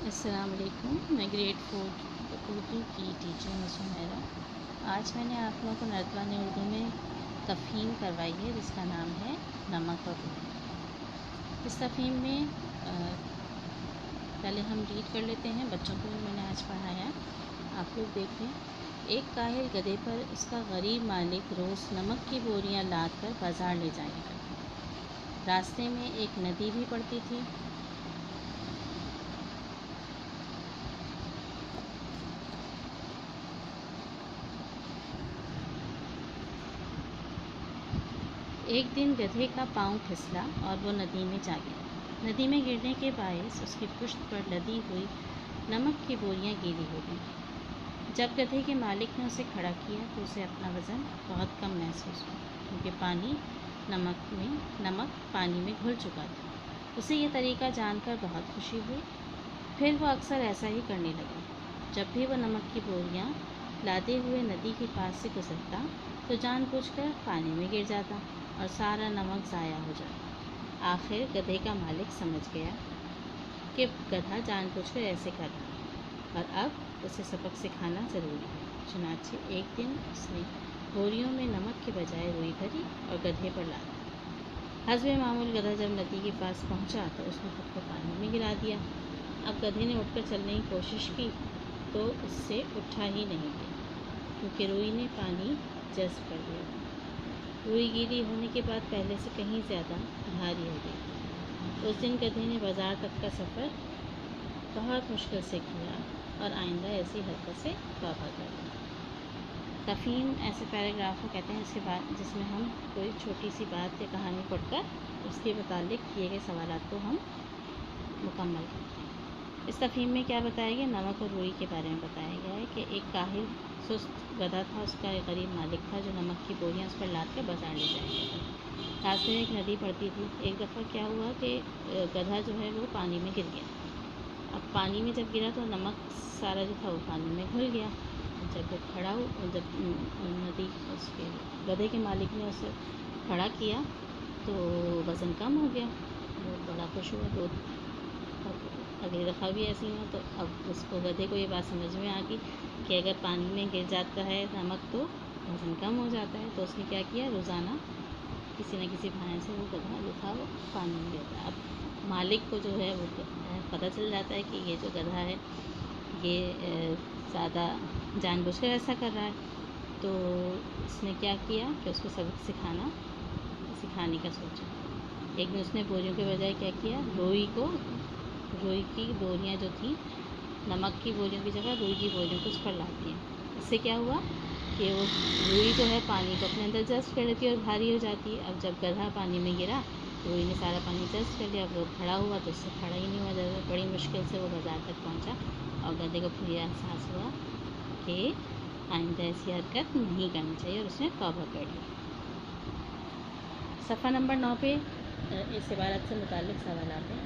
अस्सलाम वालेकुम। मैं ग्रेड 4 उर्दू की टीचर हूँ सुमेरा। आज मैंने आप लोगों को नर्तवान उर्दू में तफ़हीम करवाई है जिसका नाम है नमक और रूई। इस तफ़हीम में पहले हम रीड कर लेते हैं। बच्चों को भी मैंने आज पढ़ाया, आप लोग देखें। एक काहिल गधे पर उसका गरीब मालिक रोज़ नमक की बोरियां लाद कर बाज़ार ले जाया करता। रास्ते में एक नदी भी पड़ती थी। एक दिन गधे का पाँव फिसला और वो नदी में जा गिरा। नदी में गिरने के बायस उसकी पुश्त पर लदी हुई नमक की बोरियां गीली हो गईं। जब गधे के मालिक ने उसे खड़ा किया तो उसे अपना वज़न बहुत कम महसूस हुआ, क्योंकि नमक पानी में घुल चुका था। उसे यह तरीका जानकर बहुत खुशी हुई। फिर वो अक्सर ऐसा ही करने लगा। जब भी वह नमक की बोरियां लादे हुए नदी के पास से गुजरता तो जानबूझकर पानी में गिर जाता और सारा नमक ज़ाया हो जाता। आखिर गधे का मालिक समझ गया कि गधा जानबूझकर ऐसे कर रहा है और अब उसे सबक सिखाना ज़रूरी है। चुनांचे एक दिन उसने बोरियों में नमक के बजाय रुई भरी और गधे पर लादी। हस्बे मामूल गधा जब नदी के पास पहुंचा तो उसने खुद को पानी में गिरा दिया। अब गधे ने उठकर चलने की कोशिश की तो उससे उठा ही नहीं गया, क्योंकि रुई ने पानी जज़्ब कर लिया था। रुई गीली होने के बाद पहले से कहीं ज़्यादा भारी हो गई। उस दिन गधे ने बाज़ार तक का सफ़र बहुत मुश्किल से किया और आइंदा ऐसी हरकत से तौबा कर लिया। तफ़हीम ऐसे पैराग्राफ को कहते हैं जिसमें हम कोई छोटी सी बात या कहानी पढ़कर उसके मुतालिक किए गए सवालात को हम मुकम्मल करते हैं। इस तफ़हीम में क्या बताया गया? नमक और रुई के बारे में बताया गया है कि एक काहिल सुस्त गधा था, उसका एक गरीब मालिक था जो नमक की बोरियां उस पर लाद कर बाजार ले जाया करता था। रास्ते में एक नदी पड़ती थी। एक दफ़ा क्या हुआ कि गधा जो है वो पानी में गिर गया। अब पानी में जब गिरा तो नमक सारा जो था वो पानी में घुल गया। जब वो खड़ा हो जब नदी उसके गधे के मालिक ने उसे खड़ा किया तो वज़न कम हो गया। वो बड़ा खुश हुआ। तो अगली दफ़ा भी ऐसी हुआ तो अब उसको गधे को ये बात समझ में आ गई कि अगर पानी में गिर जाता है नमक तो वज़न कम हो जाता है। तो उसने क्या किया, रोज़ाना किसी न किसी बहाने से वो गधा जो था वो पानी में गिरता। अब मालिक को जो है वो पता चल जाता है कि ये जो गधा है ये ज़्यादा जानबूझकर ऐसा कर रहा है। तो उसने क्या किया कि उसको सबक सिखाने का सोचा। एक दिन उसने बोरियों के बजाय क्या किया, रुई की बोरियां जो थी, नमक की बोरियों की जगह रुई की बोरियों को उस पर ला दिया। इससे क्या हुआ कि वो रुई जो है पानी को अपने अंदर जज़्ब कर लेती है और भारी हो जाती है। अब जब गधा पानी में गिरा रुई ने सारा पानी जज़्ब कर लिया। अब वो खड़ा हुआ तो उससे खड़ा ही नहीं हुआ। जब बड़ी मुश्किल से वो बाज़ार तक पहुंचा और गधे को फिर यह एहसास हुआ कि आइंदा ऐसी हरकत नहीं करनी चाहिए और उसने तौबा कर ली। सफ़ा नंबर 9 पे इस इबारत से मुताल्लिक़ सवालात हैं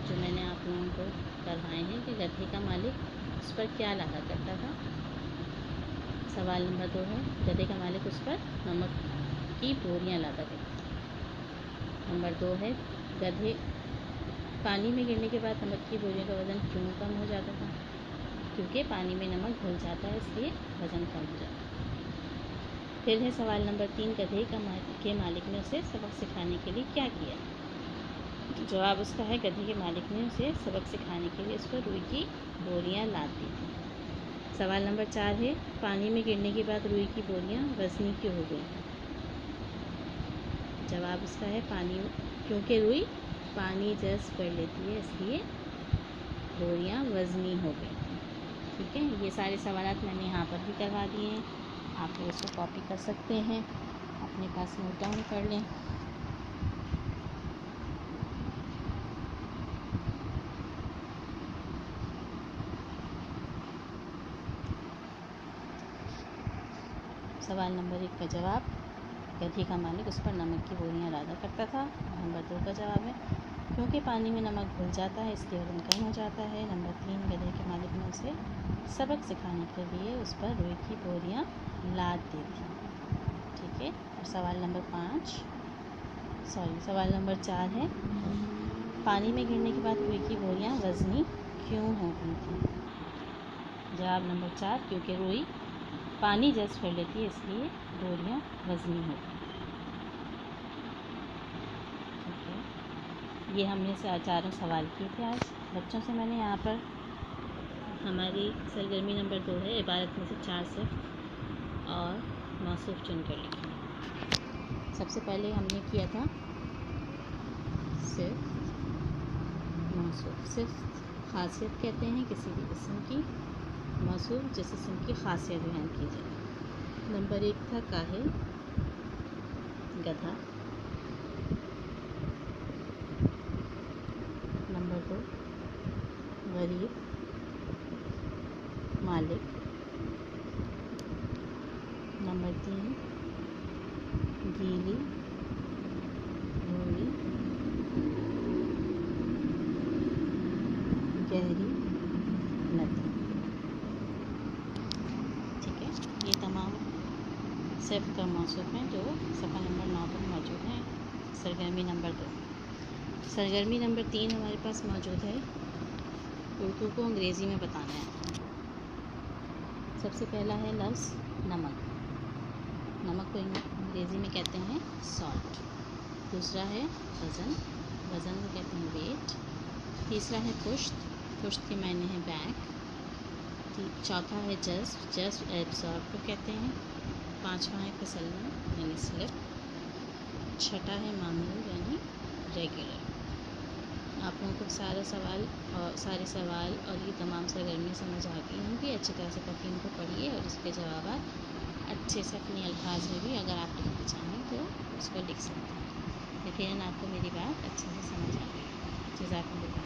जो मैंने आप लोगों को करवाए हैं कि गधे का मालिक उस पर क्या लादा करता था। सवाल नंबर 2 है गधे का मालिक उस पर नमक की बोरियां लादा करता था। नंबर 2 है गधे पानी में गिरने के बाद नमक की बोरियों का वज़न क्यों कम हो जाता था? क्योंकि पानी में नमक घुल जाता है, इसलिए वज़न कम हो जाता है। फिर है सवाल नंबर 3 गधे के मालिक ने उसे सबक सिखाने के लिए क्या किया? जवाब उसका है गधे के मालिक ने उसे सबक सिखाने के लिए उस पर रुई की बोरियां लाद दी थी। सवाल नंबर 4 है पानी में गिरने के बाद रुई की बोरियां वज़नी क्यों हो गई? जवाब उसका है क्योंकि रुई पानी जज़्ब कर लेती है, इसलिए बोरियां वज़नी हो गई। ठीक है, ये सारे सवालात मैंने यहाँ पर भी करवा दिए हैं। आप लोग इसको कॉपी कर सकते हैं, अपने पास नोट डाउन कर लें। सवाल नंबर 1 का जवाब गधे का मालिक उस पर नमक की बोरियां लादा करता था। नंबर 2 का जवाब है क्योंकि पानी में नमक घुल जाता है इसलिए वज़न कम हो जाता है। नंबर 3 गधे के मालिक ने उसे सबक सिखाने के लिए उस पर रुई की बोरियां लाद दी थी। ठीक है, और सवाल नंबर 4 है पानी में गिरने के बाद रुई की बोरियां वज़नी क्यों हो गई थी? जवाब नंबर 4, क्योंकि रुई पानी जज़्ब कर लेती है इसलिए बोरियां वज़नी हो गई। ठीक है, ये हमने चारों सवाल किए थे आज बच्चों से। मैंने यहाँ पर हमारी सरगर्मी नंबर 2 है, इबारत में से 4 सिफ्त और मौसूफ चुन कर लिखी। सबसे पहले हमने किया था सिफ्त मौसूफ। सिफ्त खासियत कहते हैं किसी भी किस्म की, मौसूफ जिस किस्म की खासियत बयान की जाए। नंबर 1 था काहिल, गधा। नंबर 2 गरीब, मालिक। नंबर 3 गीली, भूरी, गहरी नदी। ठीक है, ये तमाम सिफ्त और मौसूफ हैं जो सफ़ा नंबर 9 पर मौजूद हैं सरगर्मी नंबर 2। सरगर्मी नंबर 3 हमारे पास मौजूद है, उर्दू को अंग्रेज़ी में बताना है। सबसे पहला है लफ्ज़ नमक। नमक को अंग्रेज़ी में कहते हैं सॉल्ट। दूसरा है वज़न, वज़न को कहते हैं वेट। तीसरा है पुश्त, पुश्त के मायने हैं बैक। चौथा है जज़्ब, जज़्ब एब्ज़ॉर्ब को कहते हैं। पांचवा है फिसलना यानी स्लिप। छठा है मामूल यानी रेगुलर। आप लोगों को सारे सवाल और ये तमाम सरगर्मी समझ आ गई होंगी। अच्छी तरह से तफहीम को पढ़िए और इसके जवाब अच्छे से अपने अल्फाज में भी अगर आप लिखना चाहें तो उसको लिख सकते हैं। यकीनन आपको मेरी बात अच्छे से समझ आ गई। जज़ाकल्लाह।